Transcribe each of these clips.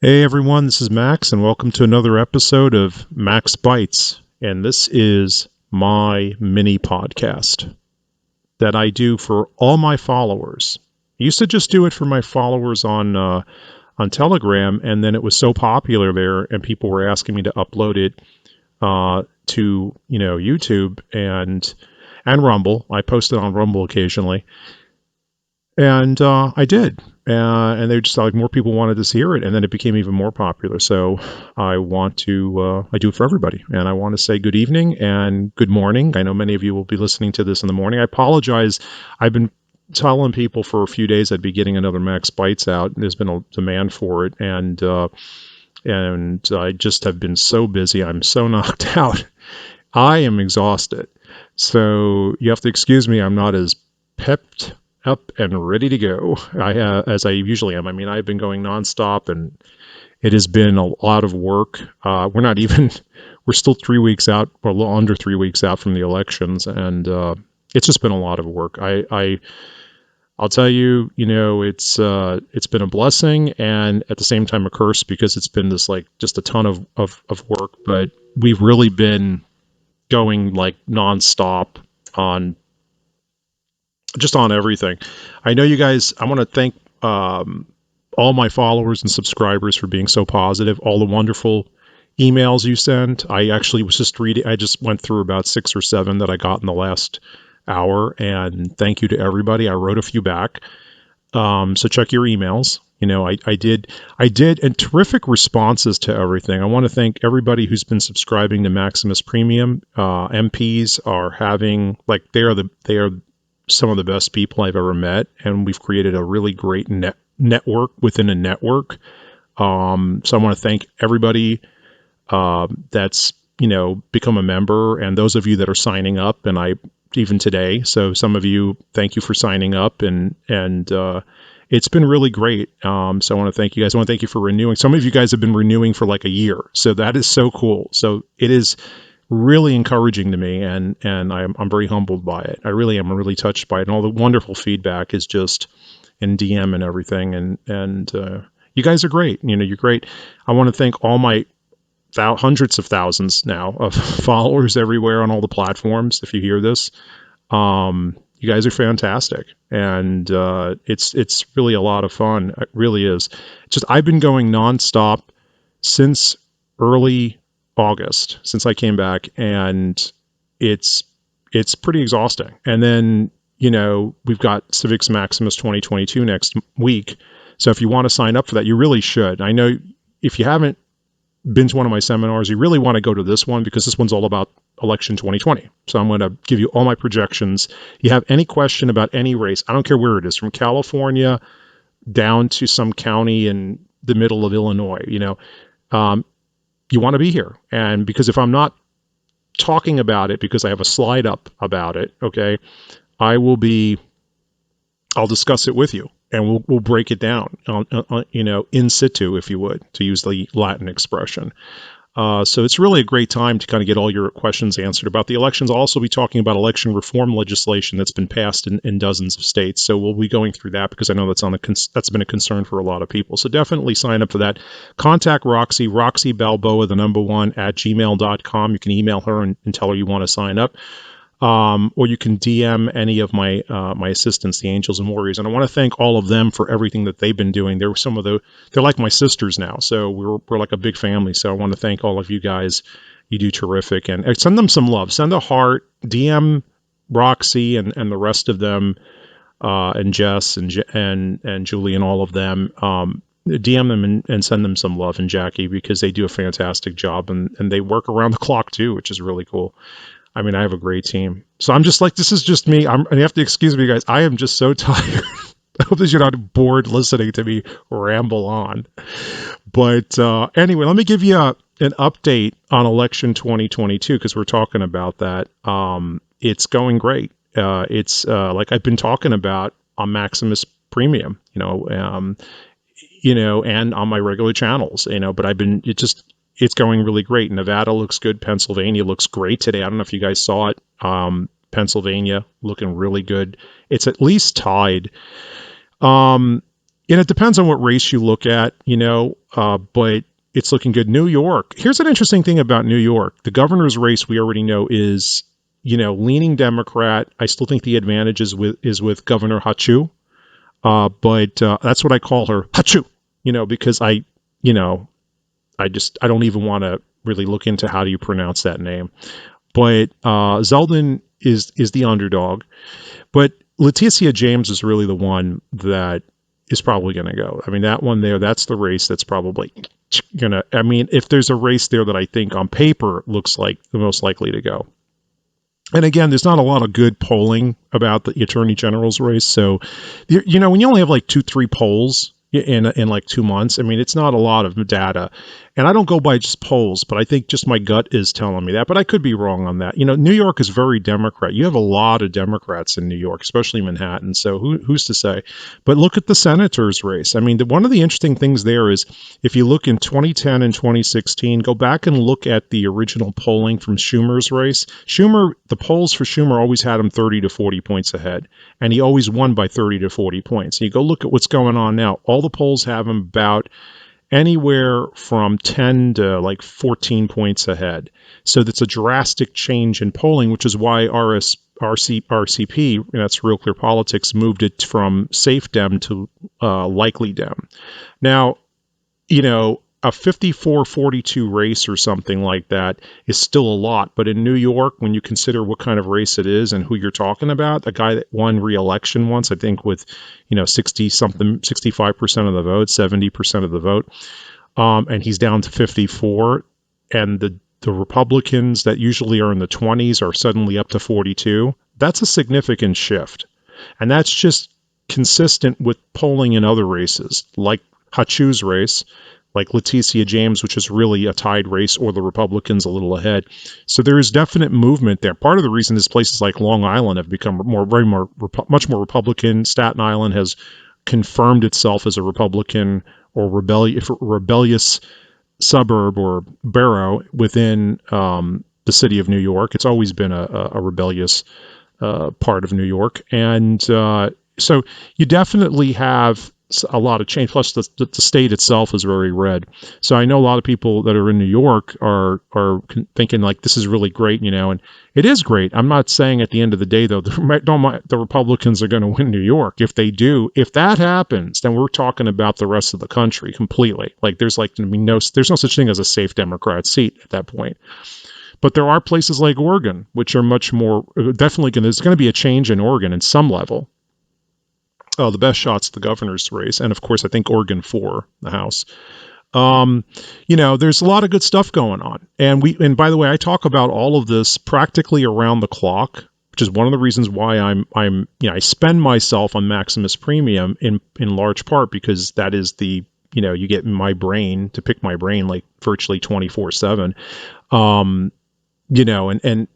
Hey everyone, this is Max, and welcome to another episode of Max Bytes. And this is my mini podcast that I do for all my followers. I used to just do it for my followers on Telegram, and then it was so popular there, and people were asking me to upload it to YouTube and Rumble. I post it on Rumble occasionally, and I did. And they just like more people wanted to hear it, and then it became even more popular. So I do it for everybody, and I want to say good evening and good morning. I know many of you will be listening to this in the morning. I apologize. I've been telling people for a few days I'd be getting another Max Bytes out. There's been a demand for it, and I just have been so busy. I'm so knocked out. I am exhausted. So you have to excuse me. I'm not as pepped up and ready to go as I usually am. I mean, I've been going nonstop, and it has been a lot of work. We're not even we're still 3 weeks out, or a little under 3 weeks out from the elections, and it's just been a lot of work. I'll tell you, it's been a blessing and at the same time a curse because it's been this like just a ton of work. But we've really been going like nonstop on just on everything. I know you guys. I want to thank all my followers and subscribers for being so positive. All the wonderful emails you sent. I actually was just reading. I just went through about 6 or 7 that I got in the last hour, and thank you to everybody. I wrote a few back. So check your emails. I did, and terrific responses to everything. I want to thank everybody who's been subscribing to Maximus Premium. MPs are having like they are some of the best people I've ever met, and we've created a really great network within a network. So I want to thank everybody that's become a member, and those of you that are signing up, and I even today. So some of you, thank you for signing up, and it's been really great. So I want to thank you guys. I want to thank you for renewing. Some of you guys have been renewing for like a year, so that is so cool. So it is really encouraging to me, and I'm very humbled by it. I really am really touched by it, and all the wonderful feedback is just in DM and everything, and you guys are great. You're great. I want to thank all my hundreds of thousands now of followers everywhere on all the platforms. If you hear this, you guys are fantastic, and it's really a lot of fun. It really is. Just I've been going nonstop since early August, since I came back, and it's it's pretty exhausting. And then we've got Civics Maximus 2022 next week. So if you want to sign up for that, you really should. I know if you haven't been to one of my seminars, you really want to go to this one because this one's all about election 2020. So I'm going to give you all my projections. You have any question about any race, I don't care where it is, from California down to some county in the middle of Illinois, you want to be here. And because if I'm not talking about it because I have a slide up about it, okay, I will be, I'll discuss it with you, and we'll break it down, in situ, if you would, to use the Latin expression. So it's really a great time to kind of get all your questions answered about the elections. I'll also be talking about election reform legislation that's been passed in dozens of states. So we'll be going through that because I know that's been a concern for a lot of people. So definitely sign up for that. Contact Roxy Balboa, the number one, at gmail.com. You can email her and tell her you want to sign up. Or you can DM any of my assistants, the Angels and Warriors. And I want to thank all of them for everything that they've been doing. They're like my sisters now. So we're like a big family. So I want to thank all of you guys. You do terrific. And send them some love. Send a heart. DM Roxy and the rest of them, and Jess and Julie and all of them. DM them and send them some love, and Jackie, because they do a fantastic job, and they work around the clock too, which is really cool. I mean, I have a great team. So I'm just like, this is just me. And you have to excuse me, guys. I am just so tired. I hope that you're not bored listening to me ramble on. But anyway, let me give you an update on election 2022 because we're talking about that. It's going great. It's like I've been talking about on Maximus Premium, and on my regular channels, but it's going really great. Nevada looks good. Pennsylvania looks great today. I don't know if you guys saw it. Pennsylvania looking really good. It's at least tied. And it depends on what race you look at, but it's looking good. New York. Here's an interesting thing about New York. The governor's race we already know is, leaning Democrat. I still think the advantage is with Governor Hachu. But that's what I call her, Hachu, because you know, I don't even want to really look into how do you pronounce that name. But Zeldin is the underdog. But Leticia James is really the one that is probably going to go. I mean, that one there, that's the race that's probably going to, I mean, if there's a race there that I think on paper looks like the most likely to go. And again, there's not a lot of good polling about the attorney general's race. So, when you only have like 2-3 polls in like 2 months, I mean, it's not a lot of data. And I don't go by just polls, but I think just my gut is telling me that. But I could be wrong on that. New York is very Democrat. You have a lot of Democrats in New York, especially Manhattan. So who's to say? But look at the senator's race. I mean, one of the interesting things there is if you look in 2010 and 2016, go back and look at the original polling from Schumer's race. The polls for Schumer always had him 30 to 40 points ahead, and he always won by 30 to 40 points. You go look at what's going on now. All the polls have him about anywhere from 10 to like 14 points ahead. So that's a drastic change in polling, which is why RCP, that's Real Clear Politics, moved it from safe Dem to likely Dem. Now, a 54-42 race or something like that is still a lot. But in New York, when you consider what kind of race it is and who you're talking about, a guy that won re-election once, I think with, 65% of the vote, 70% of the vote, and he's down to 54, and the Republicans that usually are in the 20s are suddenly up to 42. That's a significant shift. And that's just consistent with polling in other races, like Hachu's race, like Leticia James, which is really a tied race, or the Republicans a little ahead. So there is definite movement there. Part of the reason is places like Long Island have become much more Republican. Staten Island has confirmed itself as a Republican or rebellious suburb or borough within the city of New York. It's always been a rebellious part of New York. And so you definitely have a lot of change. Plus, the state itself is very red. So I know a lot of people that are in New York are thinking like this is really great, and it is great. I'm not saying at the end of the day though the Republicans are going to win New York. If they do, if that happens, then we're talking about the rest of the country completely. Like there's no such thing as a safe Democrat seat at that point. But there are places like Oregon, which are much more definitely there's going to be a change in Oregon in some level. Oh, the best shot's the governor's race. And of course, I think Oregon for the House. There's a lot of good stuff going on. And by the way, I talk about all of this practically around the clock, which is one of the reasons why I spend myself on Maximus Premium in large part because that is you get my brain to pick my brain like virtually 24/7. And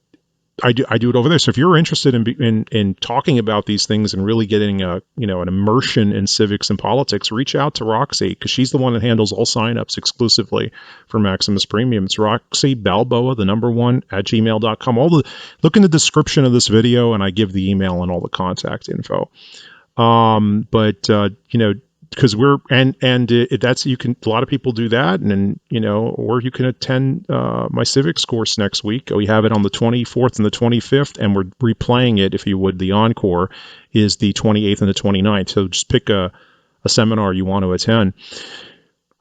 I do it over there. So if you're interested in talking about these things and really getting an immersion in civics and politics, reach out to Roxy because she's the one that handles all signups exclusively for Maximus Premium. It's Roxy Balboa, the number 1 at gmail.com. Look in the description of this video and I give the email and all the contact info. Because that's a lot of people do that, and or you can attend my civics course next week. We have it on the 24th and the 25th, and we're replaying it. If you would, the encore is the 28th and the 29th. So just pick a seminar you want to attend.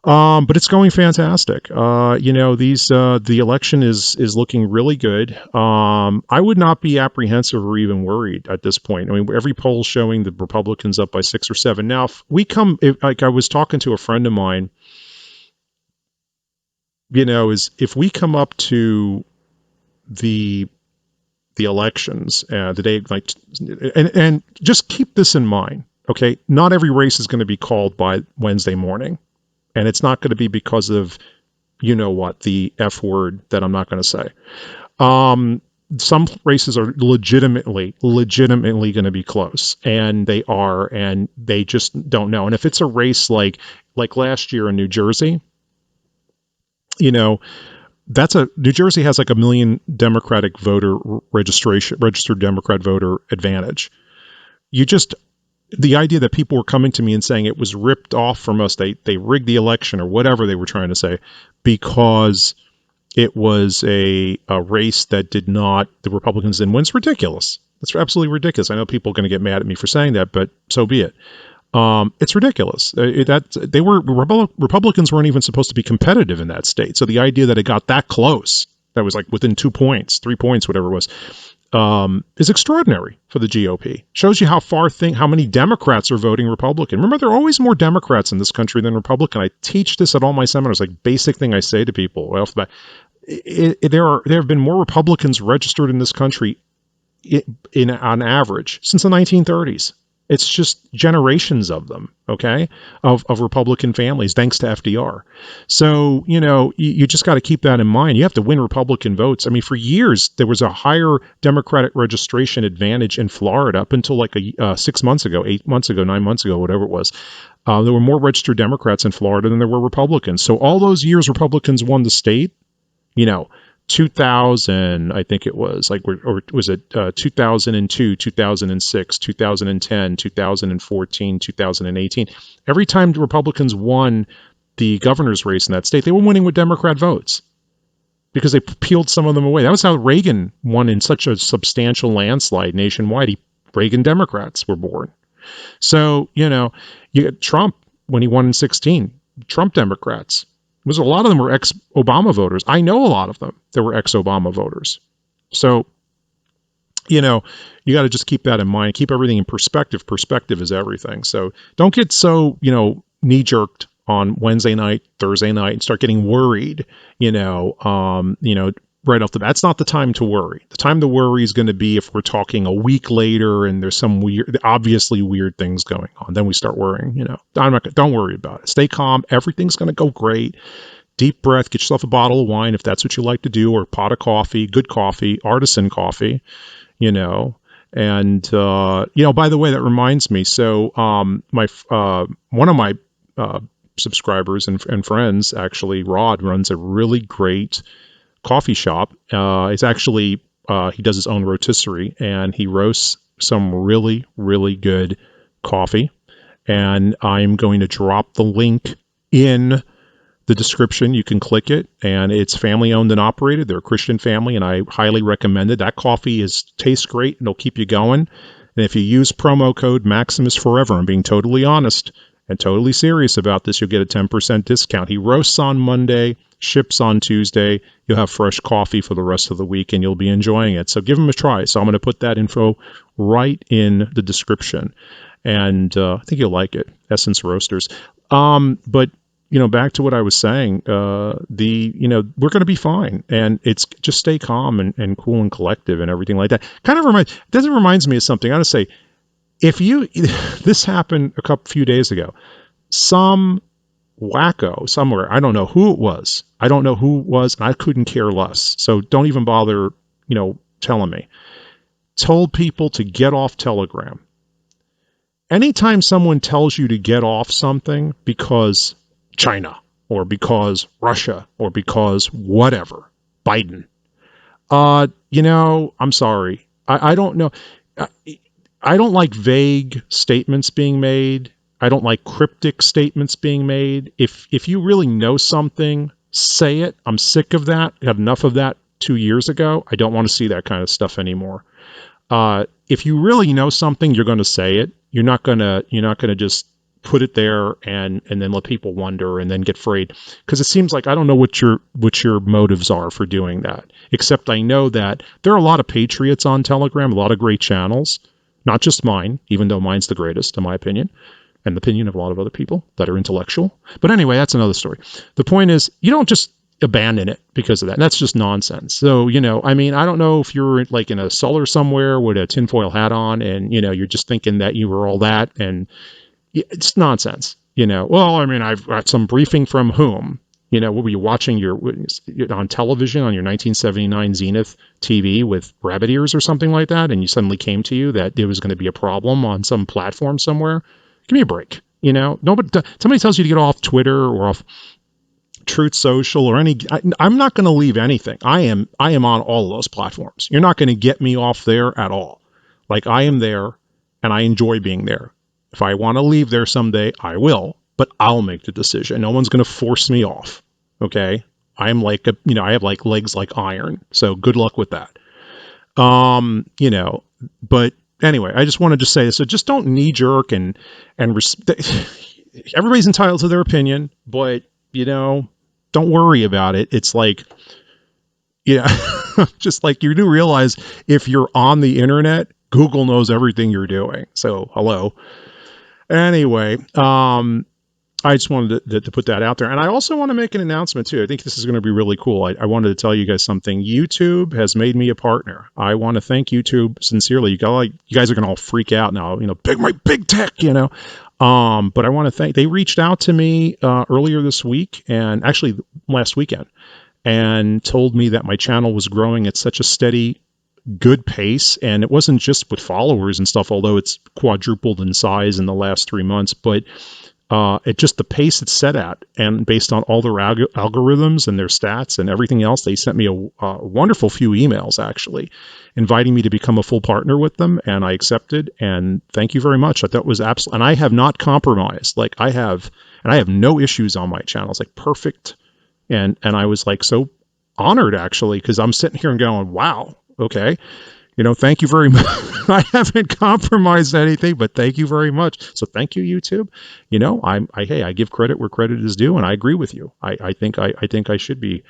But it's going fantastic. The election is looking really good. I would not be apprehensive or even worried at this point. I mean, every poll showing the Republicans up by 6 or 7. Now, like I was talking to a friend of mine, if we come up to the elections, the day, like, and just keep this in mind, okay? Not every race is going to be called by Wednesday morning. And it's not going to be because of, the F word that I'm not going to say. Some races are legitimately going to be close, and they are, and they just don't know. And if it's a race like last year in New Jersey, New Jersey has like 1 million Democratic voter registered Democrat voter advantage. You just the idea that people were coming to me and saying it was ripped off from us, they rigged the election or whatever they were trying to say, because it was a race that the Republicans didn't win. It's ridiculous. It's absolutely ridiculous. I know people are going to get mad at me for saying that, but so be it. It's ridiculous. Republicans weren't even supposed to be competitive in that state. So the idea that it got that close, that was like within 2 points, 3 points, whatever it was, is extraordinary for the GOP. Shows you how many Democrats are voting Republican. Remember, there are always more Democrats in this country than Republican. I teach this at all my seminars, like basic thing I say to people right off the bat. There have been more Republicans registered in this country on average since the 1930s. It's just generations of them, okay, of Republican families, thanks to FDR. So, you just got to keep that in mind. You have to win Republican votes. I mean, for years, there was a higher Democratic registration advantage in Florida up until like 6 months ago, 8 months ago, 9 months ago, whatever it was. There were more registered Democrats in Florida than there were Republicans. So all those years Republicans won the state, 2000, I think it was, or was it 2002, 2006, 2010, 2014, 2018. Every time the Republicans won the governor's race in that state, they were winning with Democrat votes because they peeled some of them away. That was how Reagan won in such a substantial landslide nationwide. Reagan Democrats were born. So, you get Trump when he won in 2016, Trump Democrats. A lot of them were ex-Obama voters. I know a lot of them that were ex-Obama voters. So, you got to just keep that in mind. Keep everything in perspective. Perspective is everything. So don't get so, knee-jerked on Wednesday night, Thursday night, and start getting worried, right off the bat. That's not the time to worry. The time to worry is going to be if we're talking a week later and there's some obviously weird things going on. Then we start worrying, don't worry about it. Stay calm. Everything's going to go great. Deep breath, get yourself a bottle of wine if that's what you like to do, or a pot of coffee, good coffee, artisan coffee, and, by the way, that reminds me. So, one of my, subscribers and friends, actually, Rod, runs a really great coffee shop. It's actually, he does his own rotisserie, and he roasts some really, really good coffee. And I'm going to drop the link in the description. You can click it, and it's family owned and operated. They're a Christian family, and I highly recommend it. That coffee tastes great, and it'll keep you going. And if you use promo code Maximus Forever, I'm being totally honest and totally serious about this, you'll get a 10% discount. He roasts on Monday, ships on Tuesday. You'll have fresh coffee for the rest of the week, and you'll be enjoying it. So give him a try. So I'm going to put that info right in the description, and I think you'll like it. Essence Roasters. But back to what I was saying. We're going to be fine, and it's just stay calm and cool and collective and everything like that. Reminds me of something. I got to say, this happened few days ago. Some wacko somewhere, I don't know who it was, and I couldn't care less. So don't even bother, telling me. Told people to get off Telegram. Anytime someone tells you to get off something because China or because Russia or because whatever, Biden, I'm sorry. I don't know. I don't like vague statements being made. I don't like cryptic statements being made. If you really know something, say it. I'm sick of that. I had enough of that 2 years ago. I don't want to see that kind of stuff anymore. If you really know something, you're going to say it. You're not going to just put it there and then let people wonder and then get afraid. Because it seems like I don't know what your motives are for doing that. Except I know that there are a lot of patriots on Telegram, a lot of great channels. Not just mine, even though mine's the greatest, in my opinion, and the opinion of a lot of other people that are intellectual. But anyway, that's another story. The point is, you don't just abandon it because of that. And that's just nonsense. So, I don't know if you're like in a cellar somewhere with a tinfoil hat on and, you're just thinking that you were all that. And it's nonsense. I've got some briefing from whom? What were you watching on television on your 1979 Zenith TV with rabbit ears or something like that, and you suddenly came to you that there was going to be a problem on some platform somewhere? Give me a break. Somebody tells you to get off Twitter or off Truth Social or I'm not going to leave anything. I am on all of those platforms. You're not going to get me off there at all. Like I am there, and I enjoy being there. If I want to leave there someday, I will, but I'll make the decision. No one's going to force me off. Okay. I'm like I have like legs like iron. So good luck with that. But anyway, I just wanted to say, so just don't knee jerk and everybody's entitled to their opinion, but don't worry about it. It's like, just like you do realize if you're on the internet, Google knows everything you're doing. So hello. Anyway, I just wanted to put that out there. And I also want to make an announcement too. I think this is going to be really cool. I wanted to tell you guys something. YouTube has made me a partner. I want to thank YouTube sincerely. You guys are going to all freak out now, big tech, but I want to thank, they reached out to me earlier this week and actually last weekend and told me that my channel was growing at such a steady, good pace. And it wasn't just with followers and stuff, although it's quadrupled in size in the last 3 months, but it just the pace it's set at, and based on all their algorithms and their stats and everything else, they sent me a wonderful few emails actually inviting me to become a full partner with them, and I accepted. And thank you very much. I thought it was absolutely, and I have not compromised. Like I have no issues on my channel. It's like perfect, and I was like so honored actually, because I'm sitting here and going, wow, okay. Thank you very much. I haven't compromised anything, but thank you very much. So thank you, YouTube. I give credit where credit is due, and I agree with you. I think I should be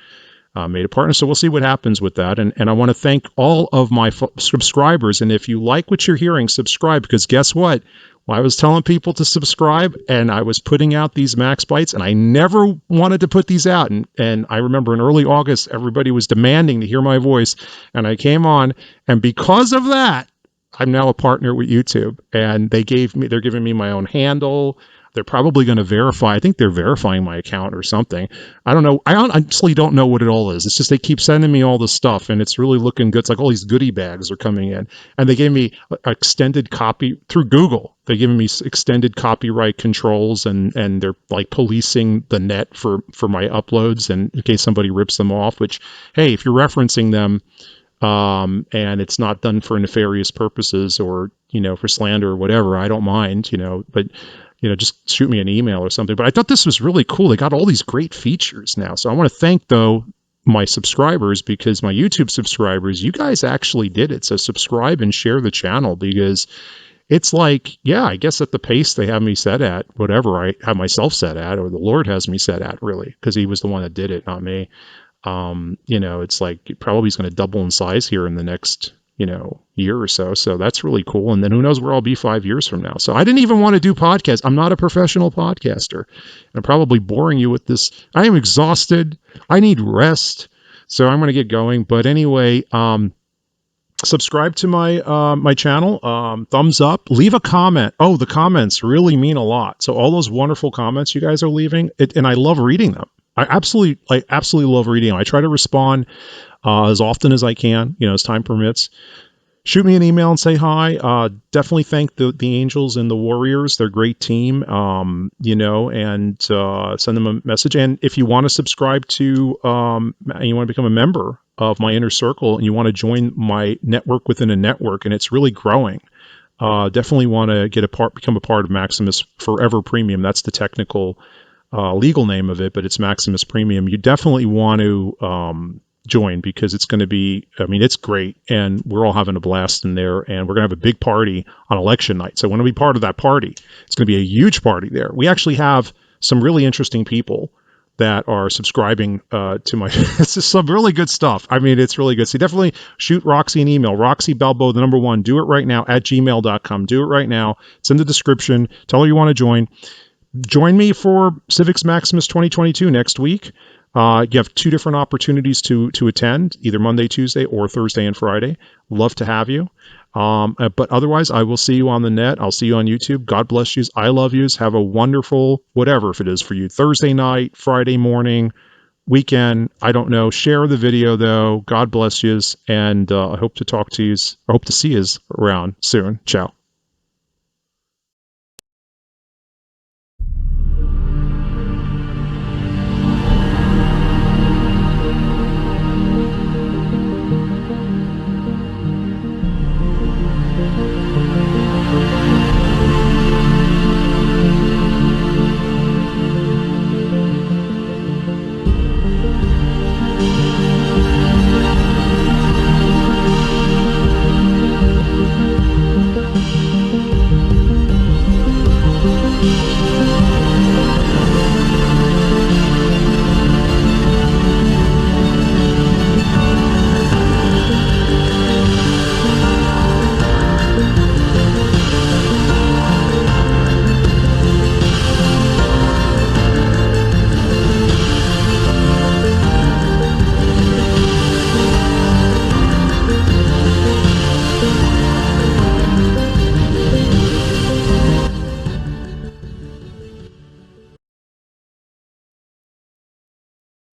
made a partner. So we'll see what happens with that. And I want to thank all of my subscribers. And if you like what you're hearing, subscribe, because guess what? Well, I was telling people to subscribe, and I was putting out these Max Bytes, and I never wanted to put these out. And I remember in early August, everybody was demanding to hear my voice, and I came on, and because of that, I'm now a partner with YouTube, and they're giving me my own handle. They're probably going to verify. I think they're verifying my account or something. I don't know. I honestly don't know what it all is. It's just they keep sending me all this stuff, and it's really looking good. It's like all these goodie bags are coming in, and they gave me extended copy through Google. They're giving me extended copyright controls, and they're like policing the net for my uploads, and in case somebody rips them off. Which, hey, if you're referencing them, and it's not done for nefarious purposes or for slander or whatever, I don't mind. But just shoot me an email or something. But I thought this was really cool. They got all these great features now. So I want to thank, though, my subscribers, because my YouTube subscribers, you guys actually did it. So subscribe and share the channel, because it's like, yeah, I guess at the pace they have me set at, whatever I have myself set at, or the Lord has me set at, really, because he was the one that did it, not me. It's like it probably is going to double in size here in the next year or so. So that's really cool. And then who knows where I'll be 5 years from now. So I didn't even want to do podcasts. I'm not a professional podcaster. I'm probably boring you with this. I am exhausted. I need rest. So I'm going to get going. But anyway, subscribe to my channel, thumbs up, leave a comment. Oh, the comments really mean a lot. So all those wonderful comments you guys are leaving, and I love reading them. I absolutely love reading them. I try to respond as often as I can, as time permits. Shoot me an email and say hi. Definitely thank the Angels and the Warriors. They're a great team, and send them a message. And if you want to subscribe to, and you want to become a member of my inner circle, and you want to join my network within a network, and it's really growing, definitely want to become a part of Maximus Forever Premium. That's the technical legal name of it, but it's Maximus Premium. You definitely want to join, because it's going to be, it's great, and we're all having a blast in there, and we're going to have a big party on election night. So I want to be part of that party. It's going to be a huge party there. We actually have some really interesting people that are subscribing to my it's just some really good stuff. It's really good. So definitely shoot Roxy an email, Roxy Balbo, the number 1, do it right now at gmail.com. Do it right now. It's in the description. Tell her you want to join. Join me for Civics Maximus 2022 next week. You have 2 different opportunities to attend, either Monday, Tuesday, or Thursday and Friday. Love to have you. But otherwise, I will see you on the net. I'll see you on YouTube. God bless you. I love you. Have a wonderful, whatever if it is for you, Thursday night, Friday morning, weekend. I don't know. Share the video, though. God bless you. And I hope to talk to you. I hope to see you around soon. Ciao.